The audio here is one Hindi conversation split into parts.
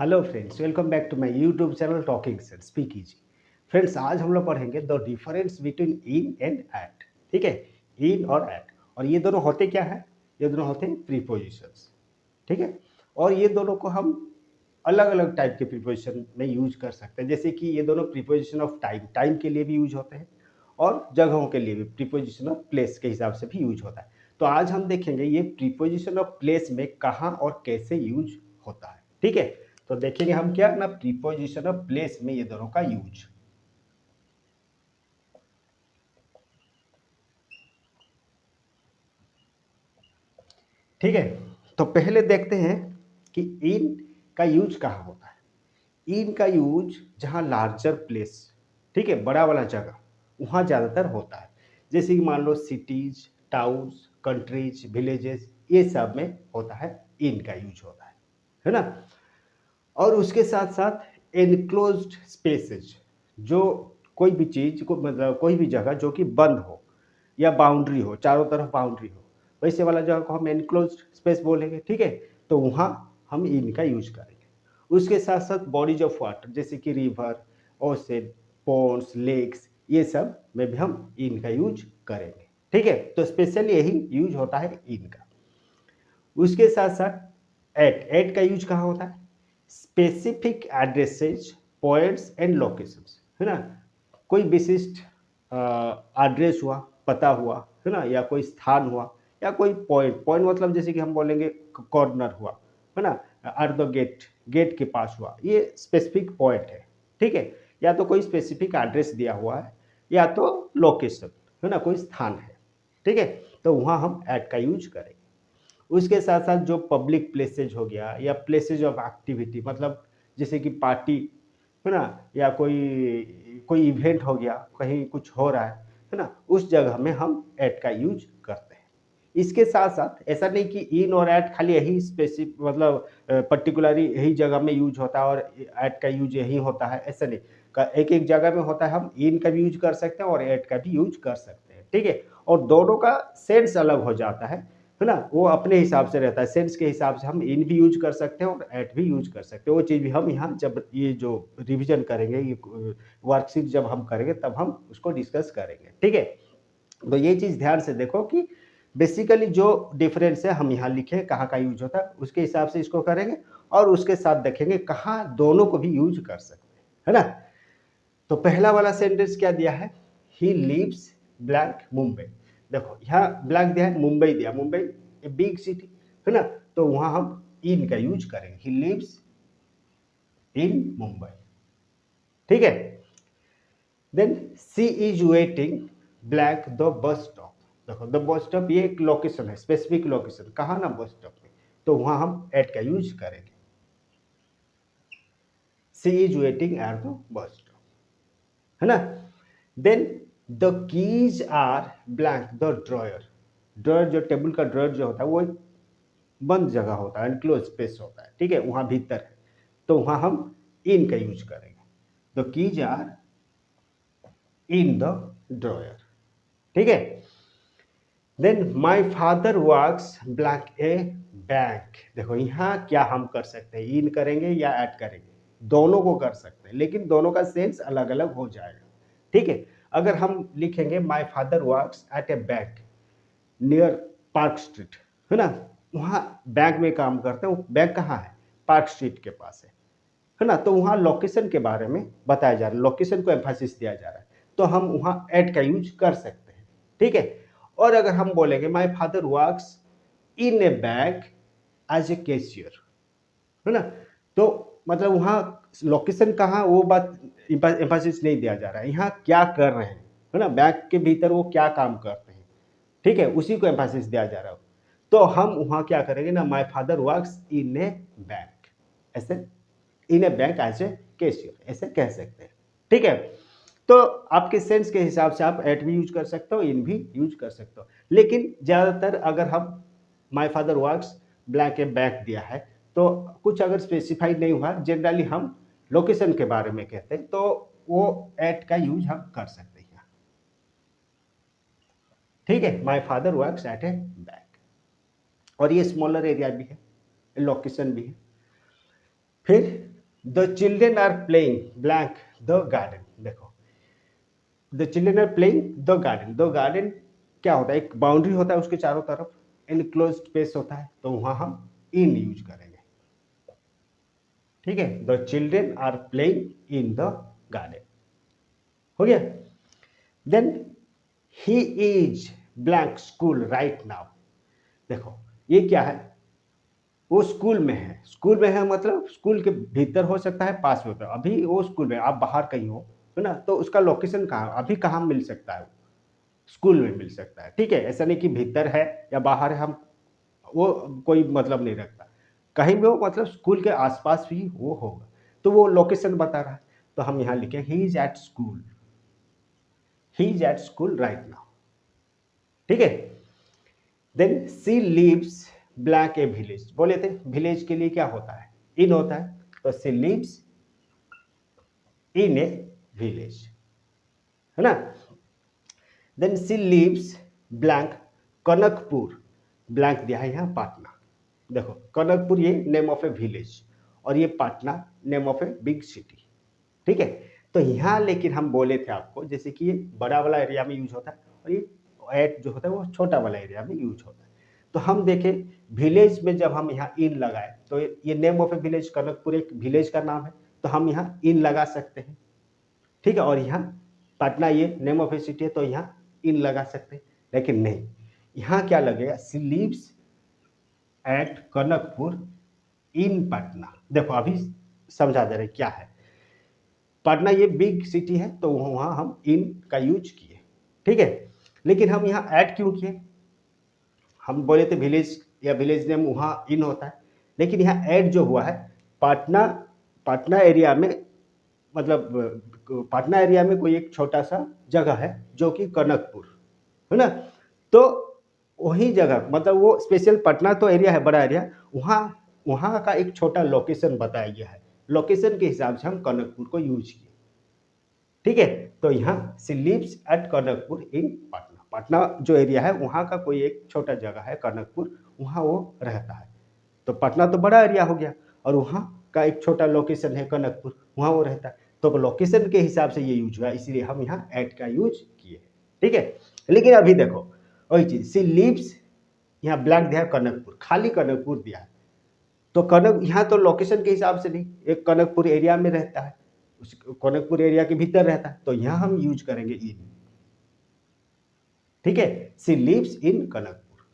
Hello friends, welcome back to my YouTube channel talking set speak easy. Friends, आज हम लोग पढ़ेंगे the difference between in and at. ठीक है, इन और एट, और ये दोनों होते क्या है? ये दोनों होते हैं प्रीपोजिशंस। ठीक है, और ये दोनों को हम अलग अलग टाइप के प्रीपोजिशन में यूज कर सकते हैं। जैसे कि ये दोनों प्रीपोजिशन ऑफ टाइम, टाइम के लिए भी यूज होते हैं, और जगहों के लिए भी प्रीपोजिशन ऑफ प्लेस के हिसाब से भी यूज होता है। तो आज हम देखेंगे ये प्रीपोजिशन ऑफ प्लेस में कहाँ और कैसे यूज होता है। ठीक है, तो देखेंगे हम क्या ना, प्रीपोजिशन ऑफ प्लेस में ये दोनों का यूज। ठीक है, तो पहले देखते हैं कि इन का यूज कहाँ होता है। इन का यूज जहाँ लार्जर प्लेस, ठीक है, बड़ा वाला जगह, वहाँ ज़्यादातर होता है। जैसे कि मान लो सिटीज, टाउन्स, कंट्रीज, विलेजेस, ये सब में होता है, इन का यूज होता है ना। और उसके साथ साथ एनक्लोज्ड स्पेसेज, जो कोई भी चीज़ को, मतलब कोई भी जगह जो कि बंद हो या बाउंड्री हो, चारों तरफ बाउंड्री हो, वैसे वाला जगह को हम एनक्लोज्ड स्पेस बोलेंगे। ठीक है, तो वहाँ हम इन का यूज करेंगे। उसके साथ साथ बॉडीज ऑफ वाटर, जैसे कि रिवर, ओशन, पोन्स, लेक्स, ये सब में भी हम इन का यूज करेंगे। ठीक है, तो स्पेशली यही यूज होता है इन का। उसके साथ साथ एट का यूज कहाँ होता है? Specific addresses, points and locations, है ना। कोई विशिष्ट एड्रेस हुआ, पता हुआ, है ना, या कोई स्थान हुआ, या कोई पॉइंट। पॉइंट मतलब जैसे कि हम बोलेंगे कॉर्नर हुआ, है ना, एट द गेट, गेट के पास हुआ, ये स्पेसिफिक पॉइंट है। ठीक है, या तो कोई स्पेसिफिक एड्रेस दिया हुआ है, या तो लोकेशन, है ना, कोई स्थान है। ठीक है, तो वहाँ हम एट का यूज करेंगे। उसके साथ साथ जो पब्लिक प्लेसेज हो गया, या प्लेसेज ऑफ एक्टिविटी, मतलब जैसे कि पार्टी, है ना, या कोई कोई इवेंट हो गया, कहीं कुछ हो रहा है ना, उस जगह में हम एट का यूज करते हैं। इसके साथ साथ ऐसा नहीं कि इन और एट खाली यही स्पेसिफिक, मतलब पर्टिकुलरली यही जगह में यूज होता है और एट का यूज यही होता है, ऐसा नहीं। एक एक जगह में होता है, हम इन का भी यूज कर सकते हैं और एट का भी यूज कर सकते हैं। ठीक है, और दोनों का सेंस अलग हो जाता है ना, वो अपने हिसाब से रहता है। सेंस के हिसाब से हम इन भी यूज कर सकते हैं और एट भी यूज कर सकते हैं। वो चीज़ भी हम यहाँ जब ये जो रिवीजन करेंगे, ये वर्कशीट जब हम करेंगे, तब हम उसको डिस्कस करेंगे। ठीक है, तो ये चीज़ ध्यान से देखो कि बेसिकली जो डिफरेंस है हम यहाँ लिखे, कहाँ का यूज होता है, उसके हिसाब से इसको करेंगे, और उसके साथ देखेंगे कहाँ दोनों को भी यूज कर सकते हैं, है ना। तो पहला वाला सेंटेंस क्या दिया है? He lives blank Mumbai. देखो यहाँ ब्लैंक दिया है, मुंबई दिया, मुंबई ए बिग सिटी, है ना, तो वहां हम इन का यूज करेंगे, ही लिव्स इन मुंबई। ठीक है, then she is waiting blank the bus stop. देखो द बस स्टॉप ये एक लोकेशन है, स्पेसिफिक लोकेशन, कहाँ ना, बस स्टॉप में, तो वहां हम एट का यूज करेंगे, she is waiting at the bus stop, है ना। Then the keys are blank the drawer. Drawer जो टेबल का ड्रॉयर जो होता है, वो एक बंद जगह होता है, एनक्लोज स्पेस होता है। ठीक है, वहां भीतर है, तो वहां हम इन का यूज करेंगे, the keys are in the drawer. ठीक है, then my father works blank a bank. देखो यहाँ क्या हम कर सकते हैं, इन करेंगे या ऐड करेंगे, दोनों को कर सकते हैं, लेकिन दोनों का सेंस अलग अलग हो जाएगा। ठीक है, अगर हम लिखेंगे माई father works at A bank near park street, है ना, वहाँ बैंक में काम करते हैं, वो बैंक कहाँ है? पार्क स्ट्रीट के पास है ना, तो वहाँ लोकेशन के बारे में बताया जा रहा है, लोकेशन को एम्फासिस दिया जा रहा है, तो हम वहाँ एट का यूज कर सकते हैं। ठीक है, और अगर हम बोलेंगे my father works in a bank as a cashier, है ना, तो मतलब वहाँ लोकेशन कहाँ, वो बात एम्फासिस नहीं दिया जा रहा है, यहाँ क्या कर रहे हैं, है ना, बैंक के भीतर वो क्या काम करते हैं। ठीक है, उसी को एम्फासिस दिया जा रहा है। तो हम वहाँ क्या करेंगे ना, माई father works in a bank, ऐसे, इन a bank as a cashier, ऐसे कह सकते हैं। ठीक है, तो आपके सेंस के हिसाब से आप एट भी यूज कर सकते हो, इन भी यूज कर सकते हो, लेकिन ज़्यादातर अगर हम माई फादर वर्क्स ब्लैक ए बैंक दिया है, तो कुछ अगर स्पेसिफाइड नहीं हुआ, जनरली हम लोकेशन के बारे में कहते हैं, तो वो एट का यूज हम कर सकते हैं। ठीक है, माई father works at A bank, और ये स्मॉलर एरिया भी है, लोकेशन भी है। फिर the children are playing blank the garden. देखो the children are playing the garden, the garden क्या होता है, एक बाउंड्री होता है उसके चारों तरफ, इनक्लोज स्पेस होता है, तो वहां हम इन यूज करेंगे। ठीक है, the children are playing in the garden, हो गया। Then he is blank school right now. देखो ये क्या है, वो स्कूल में है, स्कूल में है मतलब स्कूल के भीतर हो सकता है, पास में होता है, अभी वो स्कूल में, आप बाहर कहीं हो, है ना, तो उसका लोकेशन कहाँ, अभी कहाँ मिल सकता है, स्कूल में मिल सकता है। ठीक है, ऐसा नहीं कि भीतर है या बाहर है, हम वो कोई मतलब नहीं रखता, कहीं भी हो मतलब स्कूल के आसपास भी वो होगा, तो वो लोकेशन बता रहा है, तो हम यहाँ लिखे he is at school, he is at school right now. ठीक है, then she lives blank a village. बोले थे विलेज के लिए क्या होता है, इन होता है, तो she lives in A village, है ना। Then she lives blank Kanakpur, blank दिया है यहाँ पाटना। देखो कनकपुर ये नेम ऑफ ए विलेज, और ये Patna name of a big city. ठीक है, तो यहाँ लेकिन हम बोले थे आपको जैसे कि ये बड़ा वाला एरिया में यूज होता है, और ये एट जो होता है वो छोटा वाला एरिया में यूज होता है। तो हम देखें विलेज में जब हम यहाँ इन लगाए, तो ये name of A village, Kanakpur एक विलेज का नाम है, तो हम यहाँ इन लगा सकते हैं। ठीक है, और यहाँ पटना ये नेम ऑफ ए सिटी है, तो यहाँ इन लगा सकते हैं, लेकिन नहीं, यहाँ क्या लगेगा, सी लिव्स एट कनकपुर इन पटना। देखो अभी समझा दे रहे क्या है, पटना ये बिग सिटी है, तो वहाँ हम इन का यूज किए। ठीक है, लेकिन हम यहाँ ऐड क्यों किए, हम बोले थे विलेज या विलेज नेम वहाँ इन होता है, लेकिन यहाँ ऐड जो हुआ है पटना, पटना एरिया में, मतलब पटना एरिया में कोई एक छोटा सा जगह है जो कि कनकपुर है ना, तो वही जगह मतलब वो स्पेशल पटना तो एरिया है बड़ा एरिया, वहाँ वहाँ का एक छोटा लोकेशन बताया गया है, लोकेशन के हिसाब से हम कनकपुर को यूज किए। ठीक है, तो यहाँ सी लिव्स एट कनकपुर इन पटना, पटना जो एरिया है वहाँ का कोई एक छोटा जगह है कनकपुर, वहाँ वो रहता है। तो पटना तो बड़ा एरिया हो गया, और वहाँ का एक छोटा लोकेशन है कनकपुर, वहाँ वो रहता है, तो लोकेशन के हिसाब से ये यूज हुआ, इसीलिए हम यहाँ एट का यूज किए। ठीक है, लेकिन अभी देखो वही चीज, सी लिव्स यहाँ ब्लैंक दिया है कनकपुर, खाली कनकपुर दिया है, तो कनक यहाँ तो लोकेशन के हिसाब से नहीं, एक कनकपुर एरिया में रहता है, उस कनकपुर एरिया के भीतर रहता है, तो यहाँ हम यूज करेंगे इन। ठीक है, सी लिव्स इन कनकपुर,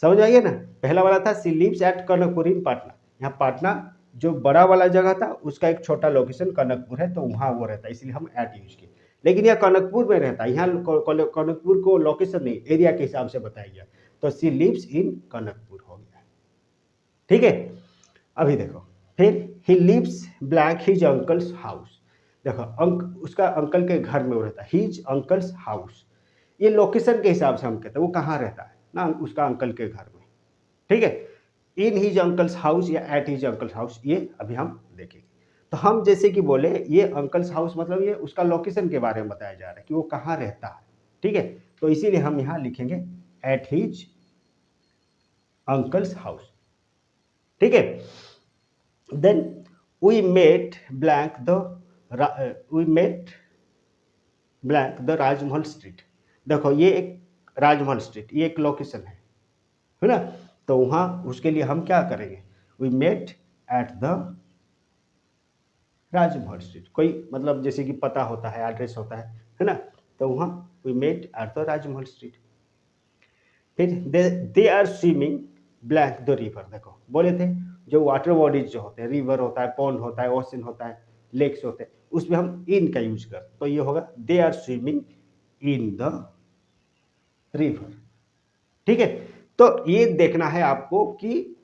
समझ आइए ना, पहला वाला था सी लिव्स एट कनकपुर इन पटना, यहाँ पटना जो बड़ा वाला जगह था उसका एक छोटा लोकेशन कनकपुर है, तो वहाँ वो रहता है, इसलिए हम एट यूज किए। लेकिन यह कनकपुर में रहता है, यहाँ कनकपुर को लोकेशन नहीं एरिया के हिसाब से बताया गया, तो सी लिव्स इन कनकपुर हो गया। ठीक है, अभी देखो फिर he lives blank his uncle's house. देखो उसका अंकल के घर में वो रहता है, हिज अंकल्स हाउस, ये लोकेशन के हिसाब से हम कहते हैं वो कहाँ रहता है ना, उसका अंकल के घर में। ठीक है, इन हिज अंकल्स हाउस या एट हिज अंकल्स हाउस, ये अभी हम देखेंगे। तो हम जैसे कि बोले ये अंकल्स हाउस मतलब ये उसका लोकेशन के बारे में बताया जा रहा है कि वो कहाँ रहता है। ठीक है, तो इसीलिए हम यहाँ लिखेंगे एट हिज अंकल्स हाउस। ठीक है, then we met blank the Rajmahal street. देखो ये एक राजमहल स्ट्रीट, ये एक लोकेशन है ना, तो वहाँ उसके लिए हम क्या करेंगे, we met at the Rajmahal street, कोई मतलब जैसे कि पता होता है, एड्रेस होता है ना, तो वहाँ we met at the Rajmahal street. फिर they are swimming blank the river. देखो बोले थे जो वाटर बॉडीज जो होते हैं, रिवर होता है, पॉन्ड होता है, ओशन होता है, लेक्स होते हैं, उसमें हम इन का यूज करते, तो ये होगा they are swimming in the river. ठीक है, तो ये देखना है आपको कि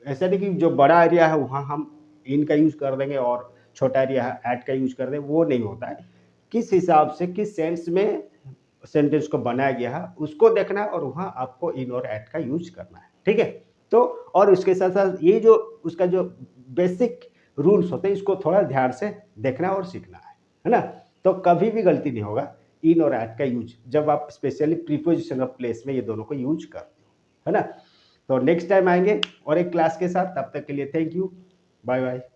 ऐसा नहीं कि जो बड़ा एरिया है वहाँ हम इन का यूज कर देंगे और छोटा एरिया है एट का यूज कर देंगे, वो नहीं होता है। किस हिसाब से किस सेंस में सेंटेंस को बनाया गया है उसको देखना है, और वहाँ आपको इन और एट का यूज करना है। ठीक है, तो और उसके साथ साथ ये जो उसका जो बेसिक रूल्स होते हैं इसको थोड़ा ध्यान से देखना और सीखना है ना, तो कभी भी गलती नहीं होगा इन और एट का यूज जब आप स्पेशली प्रीपोजिशन ऑफ प्लेस में ये दोनों को यूज करते हो, है ना। तो नेक्स्ट टाइम आएंगे और एक क्लास के साथ, तब तक के लिए थैंक यू। Bye bye.